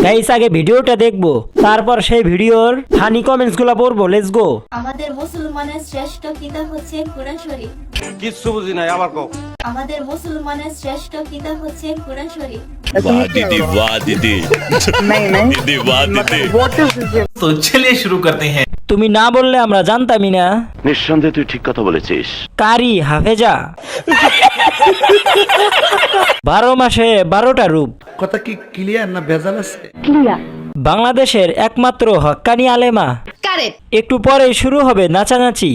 Guys আগে ভিডিওটা দেখবো, তারপর সেই ভিডিওর ফানি কমেন্টস গুলো পড়বো। Let's go. আমাদের মুসলমানের শ্রেষ্ঠ কিতাব হচ্ছে কোরআন শরীফ। কিচ্ছু বুঝি নাই, আবার কও। আমাদের মুসলমানের শ্রেষ্ঠ কিতাব হচ্ছে কোরআন শরীফ। वाह दीदी वाह दीदी दीदी वाह दीदी। तो चलिए शुरू करते हैं। তুমি না বললে আমরা জানতামই না। নিঃসন্দেহে তুই ঠিক কথা বলেছিস। কারি হাফেজা 12 মাসে 12টা রূপ। কথা কি ক্লিয়ার না ভেজাল আছে? বাংলাদেশের একমাত্র হক্কানি আলেমা। একটু পরে শুরু হবে নাচানাচি।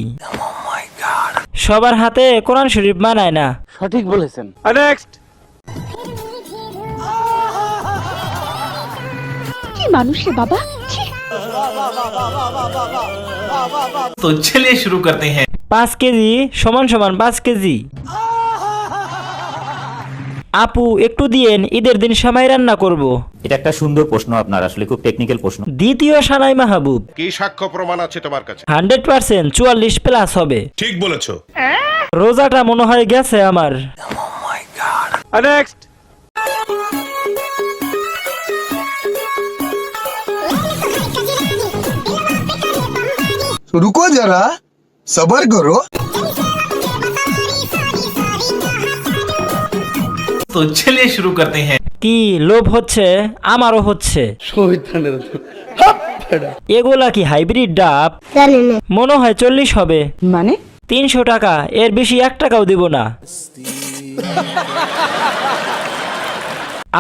সবার হাতে কোরআন শরীফ মানায় না। সঠিক বলেছেন। নেক্সট। কি মানুষ রে বাবা। तो चलिए शुरू करते हैं। 5 কেজি সমান সমান 5 কেজি। আপু একটু দিয়েন, ঈদের দিন সেমাই রান্না করব। এটা একটা সুন্দর প্রশ্ন, আপনার আসলে খুব টেকনিক্যাল প্রশ্ন। দ্বিতীয় সানাই মাহবুব। কি সাক্ষ্য প্রমাণ আছে তোমার কাছে? 100% 44 প্লাস হবে। ঠিক বলেছো। রোজাটা মনে হয় গেছে আমার। নেক্সট। रुको जरा सबर करो। तो चलिए शुरू करते हैं। কি লোভ হচ্ছে? আমারও হচ্ছে। শহীদানের এগুলা কি হাইব্রিড ডাব? মনে হয় 40 হবে। মানে 300 টাকা, এর বেশি 1 টাকাও দিব না।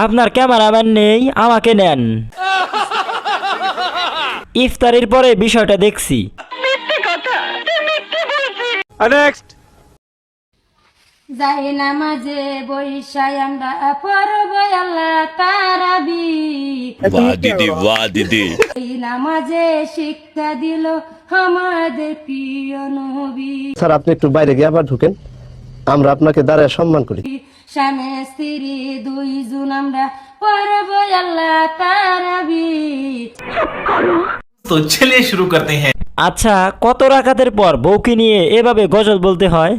আপনার ক্যামেরাম্যান নেই, আমাকে নেন। ইফতারের পরে বিষয়টা দেখছি। নেক্সট। যাই নামাজে বৈশাই আমরা পড়ব আল্লাহ তারাবি। वाह दीदी वाह दीदी। এই নামাজে শিক্ষা দিল আমাদের প্রিয় নবী। স্যার আপনি একটু বাইরে গিয়ে আবার ঢুকেন, আমরা আপনাকে দাঁড়ায় সম্মান করি। স্বামী স্ত্রী দুইজন আমরা পড়ব আল্লাহ তারাবি। तो चलिए शुरू करते हैं। আচ্ছা, কত রাকাতের পর বউকে নিয়ে এভাবে গজল বলতে হয়?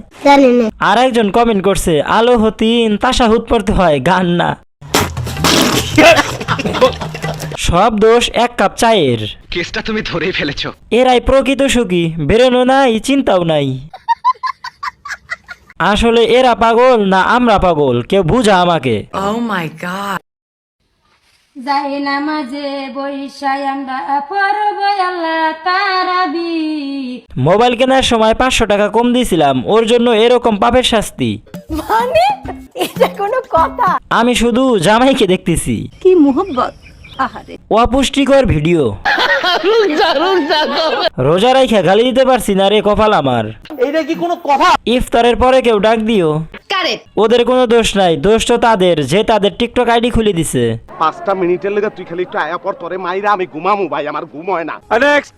আর একজন কমেন্ট করছে, আলো হতিন তাশাহুদ পড়তে হয়, গান না। সব দোষ 1 কাপ চায়ের। কেসটা তুমি ধরেই ফেলেছো। এরাই প্রকৃত সুখী, বেরোনো নাই, চিন্তাও নাই। আসলে এরা পাগল না আমরা পাগল, কেউ বুঝা আমাকে। যাই নামাজে বৈশাই আমরা পড়ব আল্লাহ তারাবি। মোবাইল কেনার সময় 500 টাকা কম দিয়েছিলাম, ওর জন্য এরকম পাপের শাস্তি। মানে এটা কোনো কথা? আমি শুধু জামাইকে দেখতেছি। কি মোহব্বত। আহারে অপুষ্টিকর ভিডিও। রোজা রাইখা গালি দিতে পারছি না রে, কপাল আমার। এইটা কি কোনো কথা? ইফতারের পরে কেউ ডাক দিও। ওদের কোনো দোষ নাই, দোষ তো তাদের যে তাদের টিকটক আইডি খুলে দিছে। 5টা মিনিটের লেগে তুই খালি একটু আয়া পর, তোরে মাইরা আমি ঘুমামু ভাই, আমার ঘুম হয় না। নেক্সট।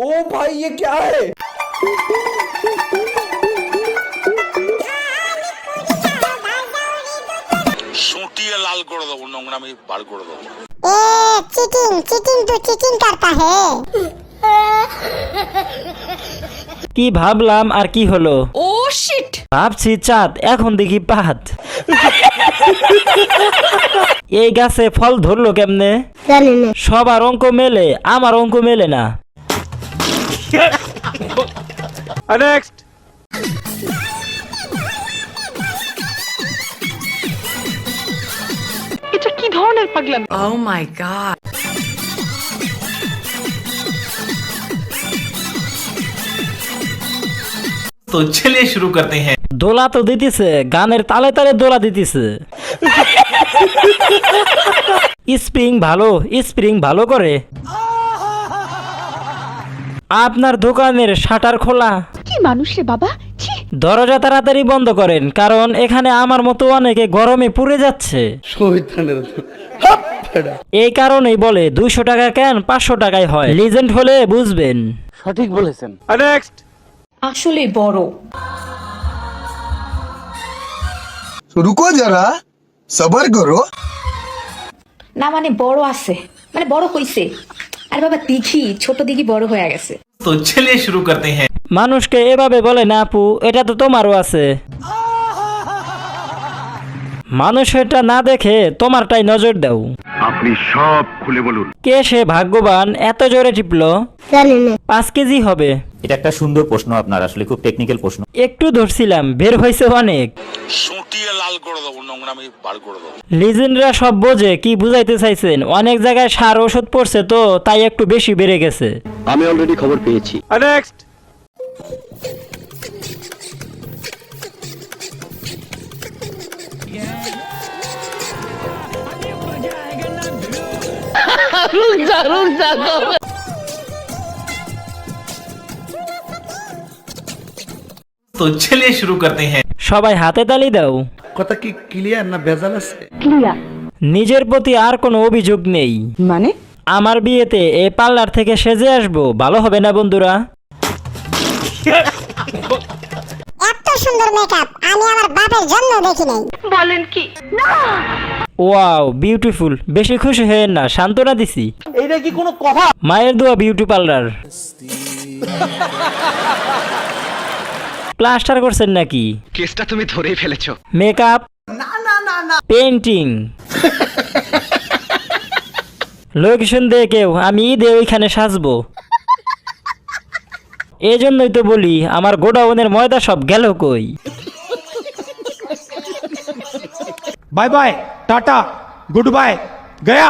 ও ভাই ये क्या है? সুটিয়ে লাল করে দেবো, নোংরামি বার করে দেবো। चीटिंग चीटिंग तो चीटिंग करता है। কি ভাবলাম আর কি হলো? ও শিট। ভাবছি চাঁদ, এখন দেখি পাত। এই গাছে ফল ধরলো কেমনে? সবার অঙ্ক মেলে, আমার অঙ্ক মেলে না। নেক্সট। এটা কি ধরনের পাগলামি? तो चलिए शुरू करते हैं। দোলা তো দিতেছে, গানের তালে তালে দোলা দিতেছে। স্প্রিং ভালো, স্প্রিং ভালো করে। আপনার দোকানের শাটার খোলা। কি মানুষ রে বাবা। ছি। দরজা তাড়াতাড়ি বন্ধ করেন, কারণ এখানে আমার মতো অনেকে গরমে পুড়ে যাচ্ছে। শহীদানের এই কারণেই বলে 200 টাকা কেন 500 টাকায় হয়। লিজেন্ড হলে বুঝবেন। সঠিক বলেছেন। নেক্সট। আসলে বড়। रुको जरा सबर करो। না মানে বড় আছে, মানে বড় হইছে। আরে বাবা দিঘি, ছোট দিঘি বড় হয়ে গেছে। तो चलिए शुरू करते हैं। মানুষকে এভাবে বলে না আপু, এটা তো তোমারও আছে। মানুষ এটা না দেখে তোমারটাই নজর দাও। আপনি সব খুলে বলুন। কে সে ভাগ্যবান এত জোরে টিপলো? 5 কেজি হবে। এটা একটা সুন্দর প্রশ্ন আপনার, আসলে খুব টেকনিক্যাল প্রশ্ন। একটু ধরছিলাম, বের হয়েছে অনেক। সুটিয়ে লাল করে দেবো, নোংরা আমি বার করে দেবো। লিজেন্ডরা সব বোঝে, কি বুঝাইতে চাইছেন? অনেক জায়গায় সার ওষুধ পড়ছে তো, তাই একটু বেশি বেড়ে গেছে। আমি অলরেডি খবর পেয়েছি। নেক্সট तो चलिए शुरू करते हैं। সবাই হাতে তালি দাও। কথা কি ক্লিয়ার না ভেজাল আছে? নিজের প্রতি আর কোনো অভিযোগ নেই। মানে আমার বিয়েতে এই পার্লার থেকে সেজে আসবো, ভালো হবে না বন্ধুরা? এত সুন্দর মেকআপ আমি আমার বাপের জন্য দেখি নাই। Wow, beautiful. বেশি খুশি হয়েন না, সান্ত্বনা দিছি। এইটা কি কোনো কথা? মায়ের দোয়া বিউটি পার্লার। প্লাস্টার করছেন নাকি? কেসটা তুমি ধরেই ফেলেছো। Makeup, painting. লোকেশন দিয়ে কেউ আমি ঈদে ওইখানে সাজবো। এই জন্যই তো বলি আমার গোডাউনের ময়দা সব গেল কই। Bye bye tata good bye गया।